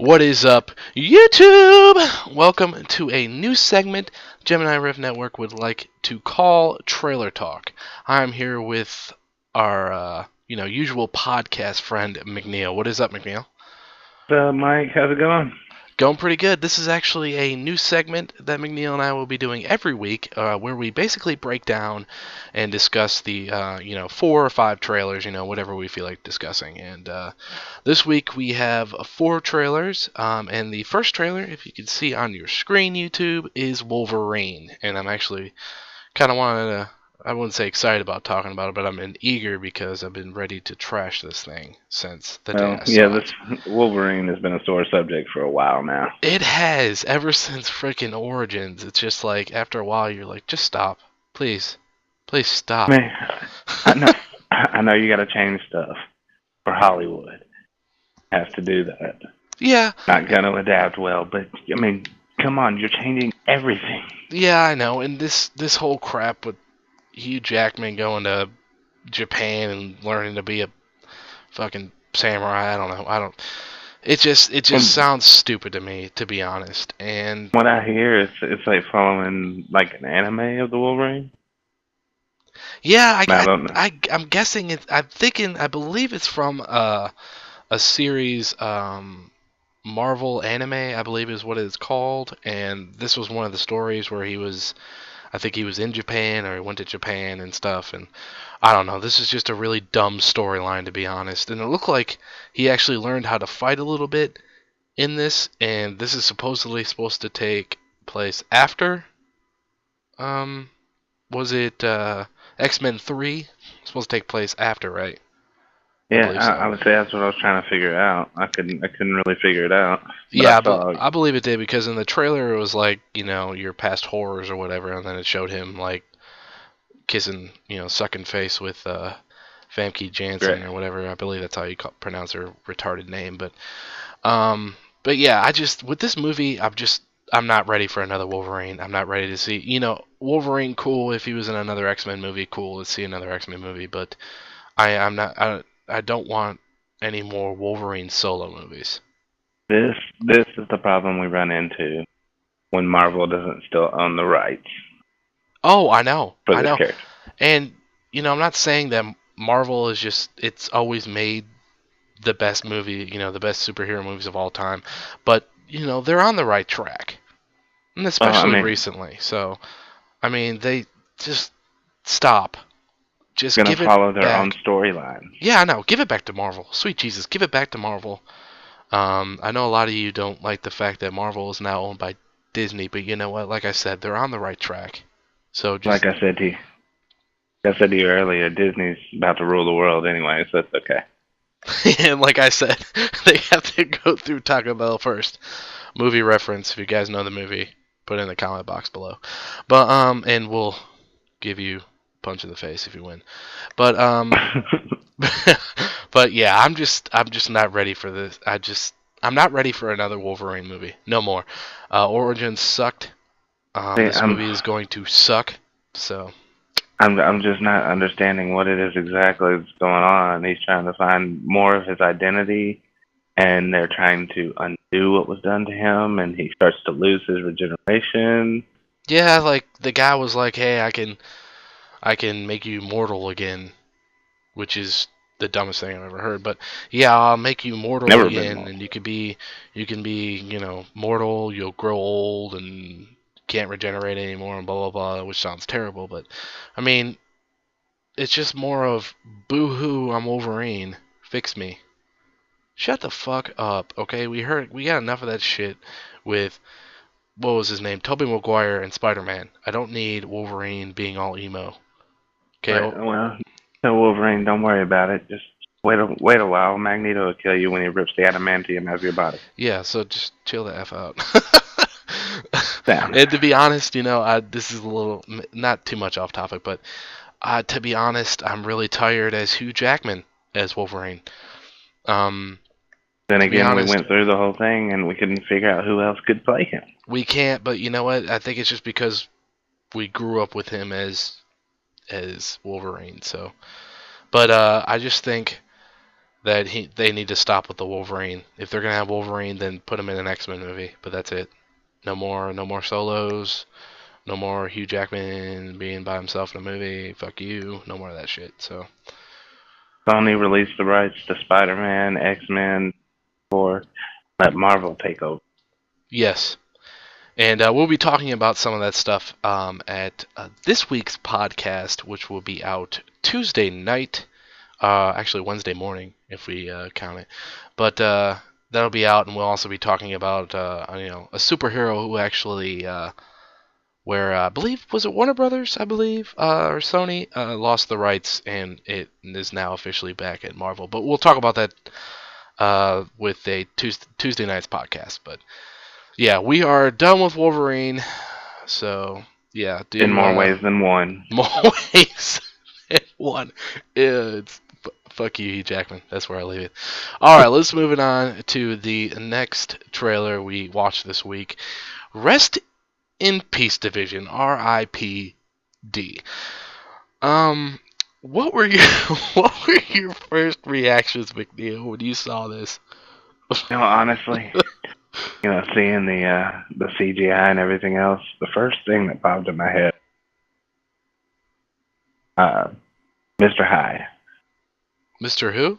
What is up, YouTube? Welcome to a new segment Gemini Riff Network would like to call Trailer Talk. I'm here with our, usual podcast friend McNeill. What is up, McNeill? Mike, how's it going? Going pretty good. This is actually a new segment that McNeill and I will be doing every week, where we basically break down and discuss the, 4 or 5 trailers, whatever we feel like discussing. And this week we have 4 trailers, and the first trailer, if you can see on your screen, YouTube, is Wolverine. And I'm actually kind of wanted to, I wouldn't say excited about talking about it, but I'm eager because I've been ready to trash this thing since the day I saw it. This Wolverine has been a sore subject for a while now. It has, ever since freaking Origins. It's just like, after a while, you're like, just stop. Please. Please stop. Man, I know you got to change stuff for Hollywood. Has to do that. Yeah. Not going to adapt well, but, I mean, come on, you're changing everything. Yeah, I know, and this whole crap with Hugh Jackman going to Japan and learning to be a fucking samurai, I don't know. It just sounds stupid to me, to be honest. And what I hear is it's like following like an anime of the Wolverine. Yeah, I don't know. I'm guessing it. I believe it's from a series, Marvel anime, I believe is what it's called. And this was one of the stories where I think he was in Japan, or he went to Japan and stuff. And I don't know. This is just a really dumb storyline, to be honest. And it looked like he actually learned how to fight a little bit in this. And this is supposedly supposed to take place after. Was it X-Men 3? Supposed to take place after, right? Yeah, I would say that's what I was trying to figure out. I couldn't really figure it out. Yeah, but I believe it did, because in the trailer it was like, your past horrors or whatever, and then it showed him like kissing, sucking face with Famke Janssen or whatever. I believe that's how you pronounce her retarded name. But yeah, with this movie, I'm not ready for another Wolverine. I'm not ready to see, Wolverine, cool. If he was in another X-Men movie, cool. Let's see another X-Men movie. But I don't want any more Wolverine solo movies. This is the problem we run into when Marvel doesn't still own the rights. Oh, I know. For this character. And I'm not saying that Marvel it's always made the best movie, the best superhero movies of all time, but they're on the right track. And especially recently. So, they just stop. Just gonna follow their own storyline. Yeah, I know. Give it back to Marvel. Sweet Jesus, give it back to Marvel. I know a lot of you don't like the fact that Marvel is now owned by Disney, but you know what? Like I said, they're on the right track. So like I said to you earlier, Disney's about to rule the world anyway, so that's okay. And like I said, they have to go through Taco Bell first. Movie reference, if you guys know the movie, put it in the comment box below. But and we'll give you a punch in the face if you win. But but yeah, I'm just not ready for this. I'm not ready for another Wolverine movie. No more. Origins sucked. This movie is going to suck. So I'm just not understanding what it is exactly that's going on. He's trying to find more of his identity, and they're trying to undo what was done to him, and he starts to lose his regeneration. Yeah, like the guy was like, "Hey, I can make you mortal again," which is the dumbest thing I've ever heard. But yeah, I'll make you mortal again, and you can be, mortal. You'll grow old and can't regenerate anymore, and blah blah blah, which sounds terrible. But it's just more of boo-hoo, I'm Wolverine, fix me. Shut the fuck up, okay? We got enough of that shit with, what was his name, Tobey Maguire and Spider-Man. I don't need Wolverine being all emo. Okay. Right, well, no, Wolverine, don't worry about it. Just wait a while. Magneto will kill you when he rips the adamantium out of your body. Yeah, so just chill the F out. Damn. And to be honest, this is a little, not too much off topic, but to be honest, I'm really tired as Hugh Jackman as Wolverine. Then again, we went through the whole thing and we couldn't figure out who else could play him. We can't, but you know what? I think it's just because we grew up with him as Wolverine. So, but I just think that they need to stop with the Wolverine. If they're gonna have Wolverine, then put him in an X-Men movie. But that's it. No more solos. No more Hugh Jackman being by himself in a movie. Fuck you. No more of that shit. So Sony released the rights to Spider-Man, X-Men, for let Marvel take over. yes, and we'll be talking about some of that stuff at this week's podcast, which will be out Tuesday night. Actually, Wednesday morning if we count it. But that'll be out, and we'll also be talking about a superhero who actually where I believe was it Warner Brothers, I believe, or Sony lost the rights, and it is now officially back at Marvel. But we'll talk about that with a Tuesday night's podcast. But yeah, we are done with Wolverine. So yeah, in more ways than one. More ways than one. It's fuck you, Hugh Jackman. That's where I leave it. All right, let's move it on to the next trailer we watched this week. Rest in Peace Division, R.I.P.D. What were your first reactions, McNeill, when you saw this? Honestly, seeing the CGI and everything else, the first thing that popped in my head, Mr. Hyde. Mr. Who?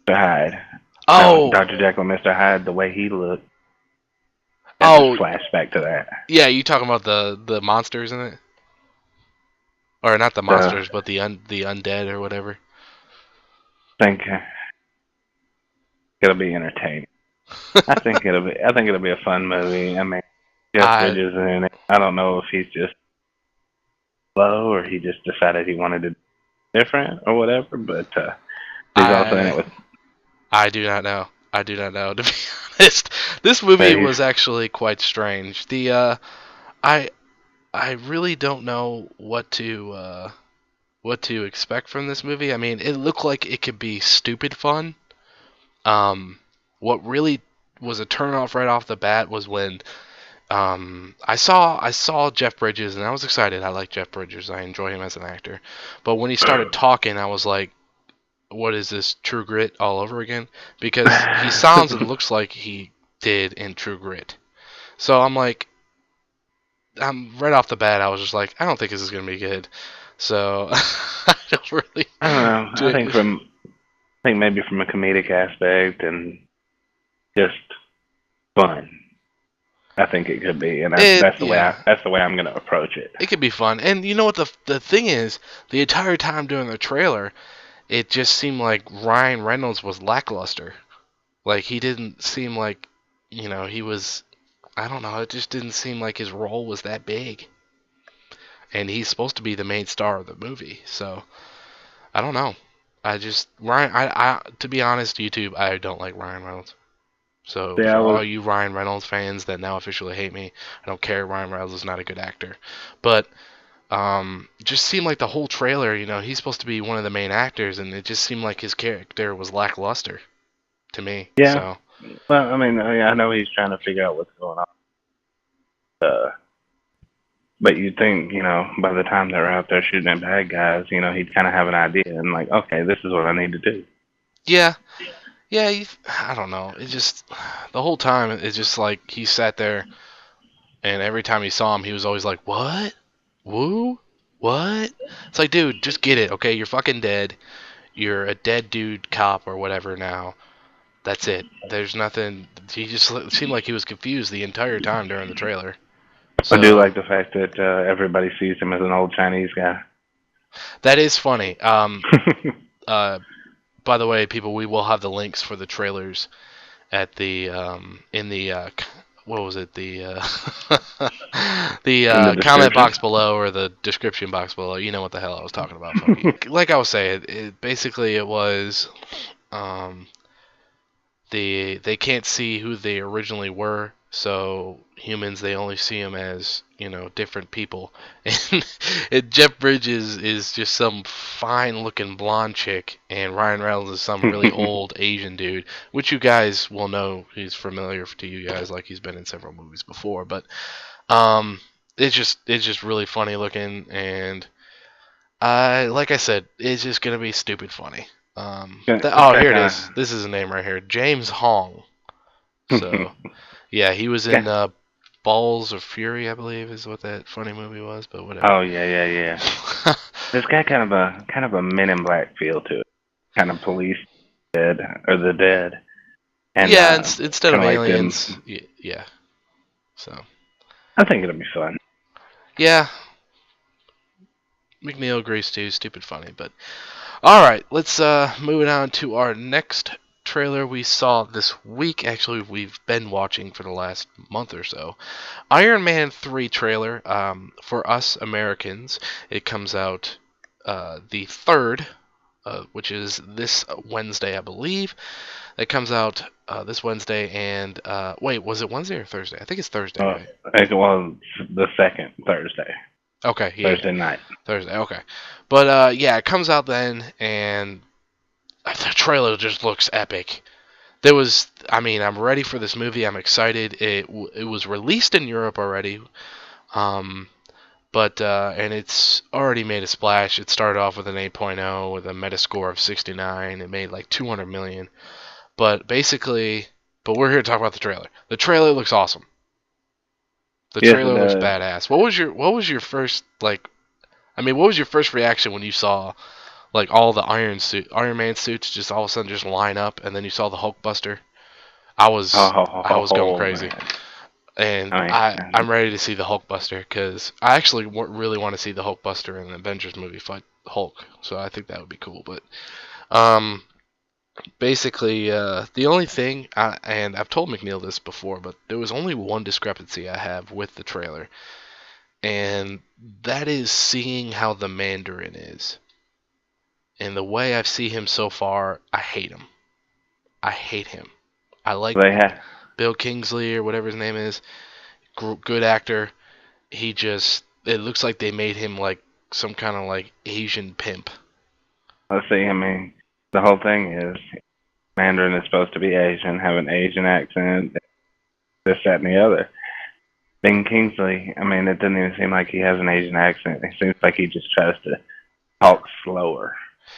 Mr. Hyde. Oh, Dr. Jekyll, Mr. Hyde, the way he looked. Flashback to that. Yeah, you talking about the monsters in it, or not the monsters, but the undead or whatever. I think it'll be entertaining. I think it'll be a fun movie. I mean, Jeff Bridges is in it. I don't know if he's just slow or he just decided he wanted to be different or whatever, but he's also in it with. I do not know. To be honest, this movie was actually quite strange. I really don't know what to expect from this movie. I mean, it looked like it could be stupid fun. What really was a turnoff right off the bat was when I saw Jeff Bridges, and I was excited. I like Jeff Bridges. I enjoy him as an actor. But when he started talking, I was like, what is this, True Grit all over again? Because he sounds and looks like he did in True Grit. So I'm like, right off the bat, I was just like, I don't think this is going to be good. So I don't really. I don't know. I think maybe from a comedic aspect and just fun. I think it could be, and that's the way I'm going to approach it. It could be fun, and you know what the thing is, the entire time during the trailer, it just seemed like Ryan Reynolds was lackluster. Like, he didn't seem like, he was, I don't know, it just didn't seem like his role was that big. And he's supposed to be the main star of the movie, so I don't know. To be honest, YouTube, I don't like Ryan Reynolds. So for all you Ryan Reynolds fans that now officially hate me, I don't care. Ryan Reynolds is not a good actor, but just seemed like the whole trailer, he's supposed to be one of the main actors, and it just seemed like his character was lackluster to me. Yeah. So. Well, I mean, I know he's trying to figure out what's going on. But you'd think, by the time they're out there shooting at bad guys, he'd kind of have an idea and like, okay, this is what I need to do. Yeah. Yeah, I don't know. It just, the whole time, it's just like he sat there, and every time you saw him, he was always like, what? Woo? What? It's like, dude, just get it, okay? You're fucking dead. You're a dead dude cop or whatever now. That's it. There's nothing. He just seemed like he was confused the entire time during the trailer. So, I do like the fact that everybody sees him as an old Chinese guy. That is funny. By the way, people, we will have the links for the trailers at the in the what was it, the the comment box below, or the description box below. You know what the hell I was talking about. Like I was saying, basically it was they can't see who they originally were, so humans, they only see them as, different people. And Jeff Bridges is just some fine-looking blonde chick, and Ryan Reynolds is some really old Asian dude, which you guys will know. He's familiar to you guys, like he's been in several movies before. But it's just really funny looking, and like I said, it's just gonna be stupid funny. Here it is. This is a name right here. James Hong. So, yeah, he was in Balls of Fury, I believe, is what that funny movie was. But whatever. Oh yeah. This guy kind of a Men in Black feel to it. Kind of police dead or the dead. And yeah, instead of aliens, like yeah. So. I think it'll be fun. Yeah. McNeill agrees too. Stupid funny, but all right. Let's move on to our next trailer we saw this week. Actually, we've been watching for the last month or so. Iron Man 3 trailer. For us Americans, it comes out the 3rd, which is this Wednesday, I believe. It comes out this Wednesday, and wait, was it Wednesday or Thursday? I think it's Thursday, right? Well, the second Thursday. Okay, yeah. Thursday night. Thursday, okay. But yeah, it comes out then, and the trailer just looks epic. I'm ready for this movie. I'm excited. It was released in Europe already, but and it's already made a splash. It started off with an 8.0 with a Metascore of 69. It made like 200 million. But we're here to talk about the trailer. The trailer looks awesome. The trailer looks badass. What was your first what was your first reaction when you saw like all the Iron Man suits just all of a sudden just line up, and then you saw the Hulkbuster? I was going crazy, man. And I'm ready to see the Hulkbuster because I actually really want to see the Hulkbuster in the Avengers movie fight Hulk. So I think that would be cool. But basically, the only thing, and I've told McNeill this before, but there was only one discrepancy I have with the trailer, and that is seeing how the Mandarin is. And the way I see him so far, I hate him. I hate him. I like Bill Kingsley or whatever his name is. Good actor. It looks like they made him like some kind of like Asian pimp. Let's see, the whole thing is Mandarin is supposed to be Asian, have an Asian accent, this, that, and the other. Ben Kingsley, it doesn't even seem like he has an Asian accent. It seems like he just tries to talk slower.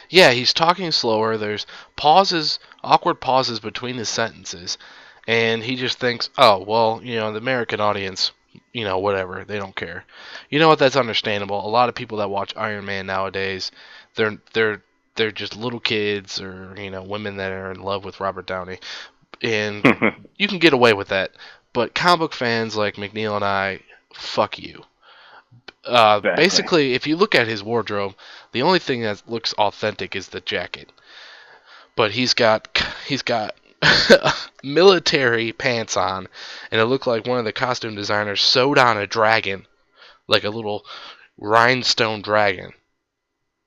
Yeah, he's talking slower. There's awkward pauses between his sentences, and he just thinks, oh, well, the American audience, whatever, they don't care. You know what? That's understandable. A lot of people that watch Iron Man nowadays, they're just little kids or women that are in love with Robert Downey, and you can get away with that. But comic book fans like McNeill and I, fuck you. Exactly. Basically, if you look at his wardrobe, the only thing that looks authentic is the jacket. But he's got military pants on, and it looked like one of the costume designers sewed on a dragon, like a little rhinestone dragon.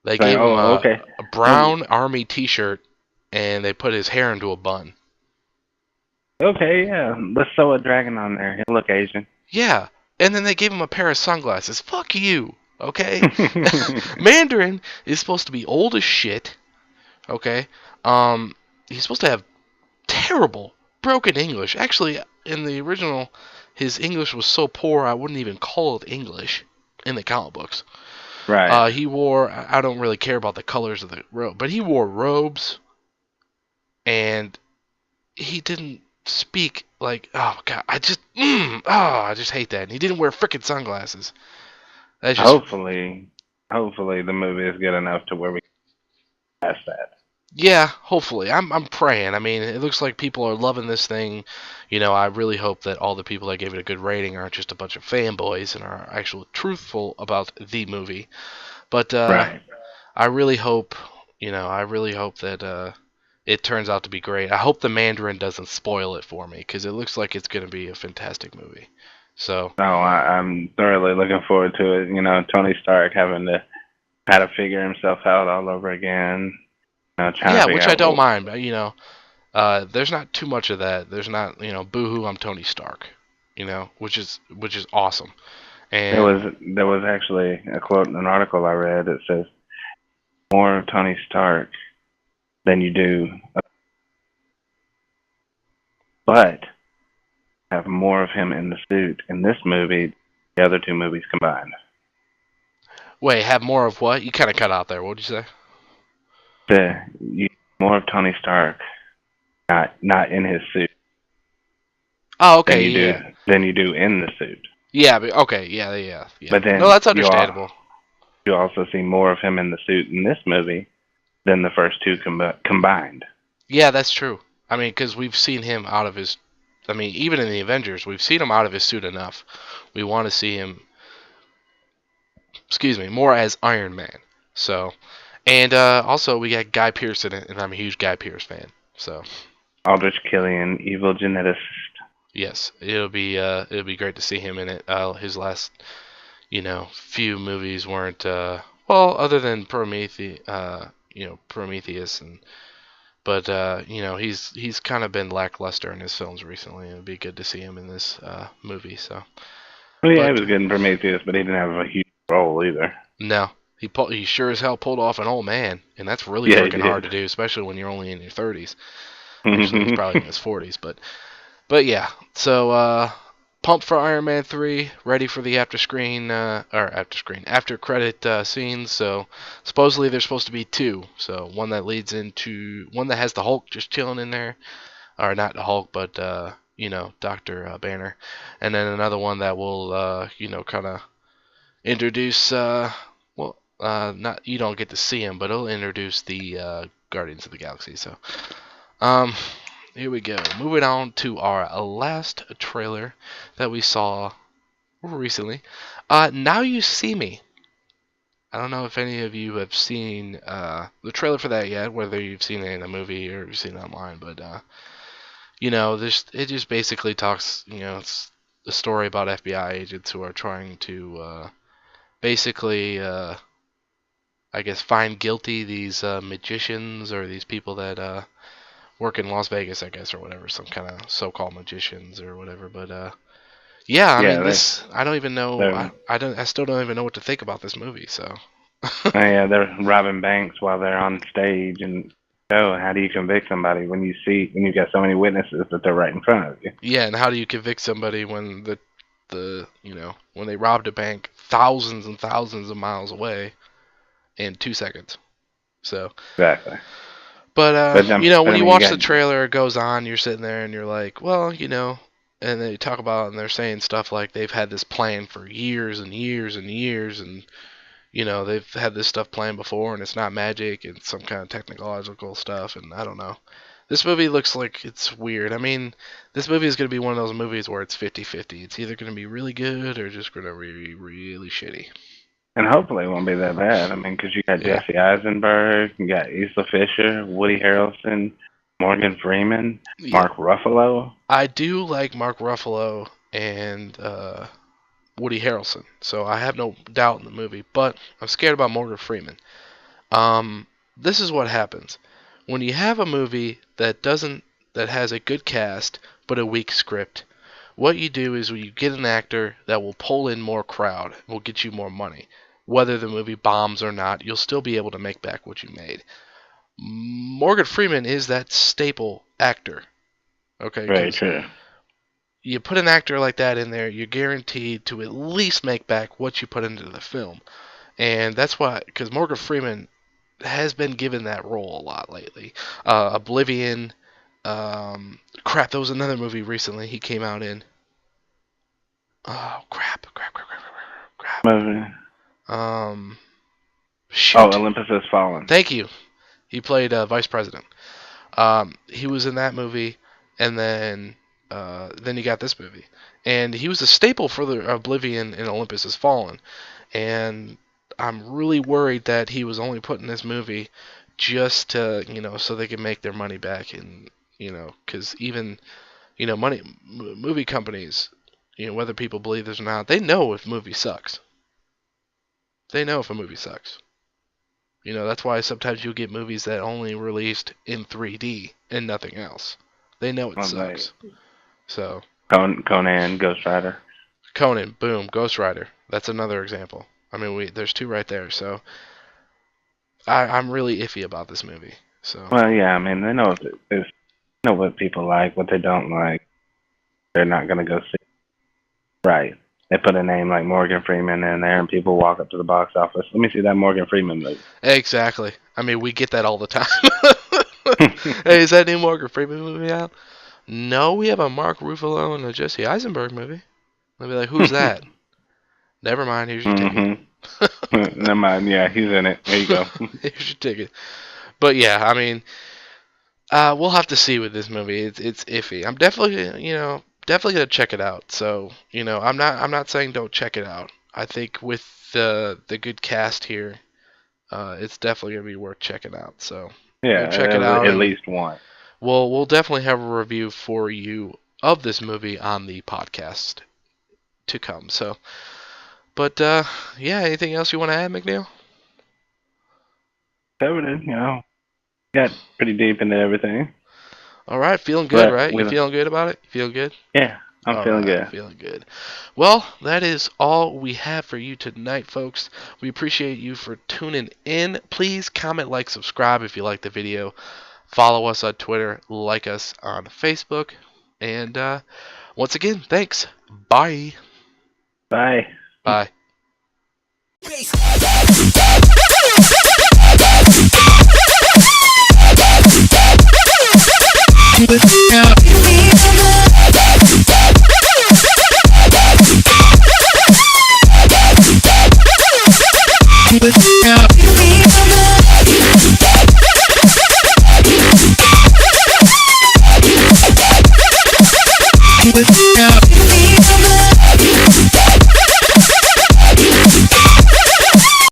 They gave him a brown army T-shirt, and they put his hair into a bun. Okay, yeah, let's sew a dragon on there. He'll look Asian. Yeah. And then they gave him a pair of sunglasses. Fuck you, okay? Mandarin is supposed to be old as shit, okay? He's supposed to have terrible, broken English. Actually, in the original, his English was so poor I wouldn't even call it English in the comic books. Right. He wore, I don't really care about the colors of the robe, but he wore robes, and he didn't speak like, oh god, I just hate that. And he didn't wear frickin' sunglasses. Hopefully the movie is good enough to where we can pass that. Yeah, hopefully. I'm praying. It looks like people are loving this thing. I really hope that all the people that gave it a good rating aren't just a bunch of fanboys and are actually truthful about the movie. But right. I really hope that it turns out to be great. I hope the Mandarin doesn't spoil it for me, because it looks like it's going to be a fantastic movie. So. Oh, I'm thoroughly looking forward to it. Tony Stark having to figure himself out all over again. Yeah, which I don't mind. But, there's not too much of that. There's not, boo-hoo, I'm Tony Stark. Which is awesome. And there was actually a quote in an article I read that says, more of Tony Stark than you do, but have more of him in the suit in this movie, the other two movies combined. Wait, have more of what? You kind of cut out there. What did you say? more of Tony Stark, not in his suit, Oh, than okay, you do yeah. than you do in the suit. Yeah, but okay, yeah. But No, then that's understandable. you also see more of him in the suit in this movie than the first two combined. Yeah, that's true. I mean, because we've seen him out of his. I mean, even in the Avengers, we've seen him out of his suit enough. We want to see him, excuse me, more as Iron Man. So, and also we got Guy Pearce in it, and I'm a huge Guy Pearce fan. So, Aldrich Killian, evil geneticist. yes, it'll be great to see him in it. His last, few movies weren't well, other than Prometheus, and but he's kind of been lackluster in his films recently. It would be good to see him in this movie. So, Well, yeah, he but was good in Prometheus, but he didn't have a huge role either. no, he sure as hell pulled off an old man, and that's really Yeah, he freaking hard did. to do, especially when you're only in your 30s. Actually, he's probably in his 40s, but yeah. So pumped for Iron Man 3, ready for the after credit scenes. So supposedly there's supposed to be two. So one that leads into one that has the Hulk just chilling in there, or not the Hulk, but Doctor Banner, and then another one that will kind of introduce not you don't get to see him, but it'll introduce the Guardians of the Galaxy. So um here we go. Moving on to our last trailer that we saw recently. Now You See Me. I don't know if any of you have seen the trailer for that yet, whether you've seen it in a movie or you've seen it online, but it just basically talks, it's a story about FBI agents who are trying to basically, I guess, find guilty these magicians or these people that work in Las Vegas, I guess, or whatever, some kind of so-called magicians or whatever. But yeah, I Yeah, mean, this I don't even know. they're I still don't even know what to think about this movie. So yeah, they're robbing banks while they're on stage, and so how do you convict somebody when you've got so many witnesses that they're right in front of you? yeah, and how do you convict somebody when when they robbed a bank thousands and thousands of miles away in 2 seconds? So, Exactly. but But when I you mean, you watch got the trailer, it goes on. You're sitting there and you're like, well, and they talk about and they're saying stuff like they've had this plan for years and years and years, and they've had this stuff planned before, and it's not magic, it's some kind of technological stuff, and I don't know. This movie looks like it's weird. I mean, this movie is going to be one of those movies where it's 50-50. It's either going to be really good or just going to be really shitty. and hopefully it won't be that bad. I mean, because you got Yeah. Jesse Eisenberg, you got Isla Fisher, Woody Harrelson, Morgan Freeman, Yeah. Mark Ruffalo. I do like Mark Ruffalo and Woody Harrelson, so I have no doubt in the movie, but I'm scared about Morgan Freeman. This is what happens when you have a movie that has a good cast but a weak script. What you do is you get an actor that will pull in more crowd, will get you more money. Whether the movie bombs or not, you'll still be able to make back what you made. Morgan Freeman is that staple actor. Okay, Very because true. you put an actor like that in there, you're guaranteed to at least make back what you put into the film. And that's why, because Morgan Freeman has been given that role a lot lately. Oblivion. Crap, there was another movie recently he came out in. Oh, crap. Movie. Oh, Shoot. Olympus Has Fallen. Thank you. He played Vice President. He was in that movie, and then you got this movie. And he was a staple for the Oblivion and Olympus Has Fallen. And I'm really worried that he was only put in this movie just to, so they can make their money back. And, because even, movie companies, whether people believe this or not, they know if a movie sucks. They know if a movie sucks. That's why sometimes you'll get movies that only released in 3D and nothing else. They know it sucks. So Conan, Ghost Rider. Conan, boom, Ghost Rider. That's another example. I mean, there's two right there. So I'm really iffy about this movie. So Well, yeah, I mean, they know what people like, what they don't like. They're not going to go see. Right. they put a name like Morgan Freeman in there, and people walk up to the box office. Let me see that Morgan Freeman movie. Exactly. I mean, we get that all the time. Hey, is that new Morgan Freeman movie out? No, we have a Mark Ruffalo and a Jesse Eisenberg movie. They'll be like, who's that? Never mind, here's your ticket. Never mind, yeah, he's in it. There you go. Here's your ticket. But yeah, I mean, we'll have to see with this movie. It's iffy. I'm definitely gonna check it out. So, I'm not saying don't check it out. I think with the good cast here, it's definitely gonna be worth checking out. So yeah, we'll check it out. At least one. We'll definitely have a review for you of this movie on the podcast to come. So, but yeah, anything else you want to add, McNeill? Covered it, got pretty deep into everything. All right, feeling good, right? You feeling good about it? You feeling good? Yeah, I'm feeling good. Feeling good. Well, that is all we have for you tonight, folks. We appreciate you for tuning in. Please comment, like, subscribe if you like the video. Follow us on Twitter, like us on Facebook. And once again, thanks. Bye. Bye. Bye. With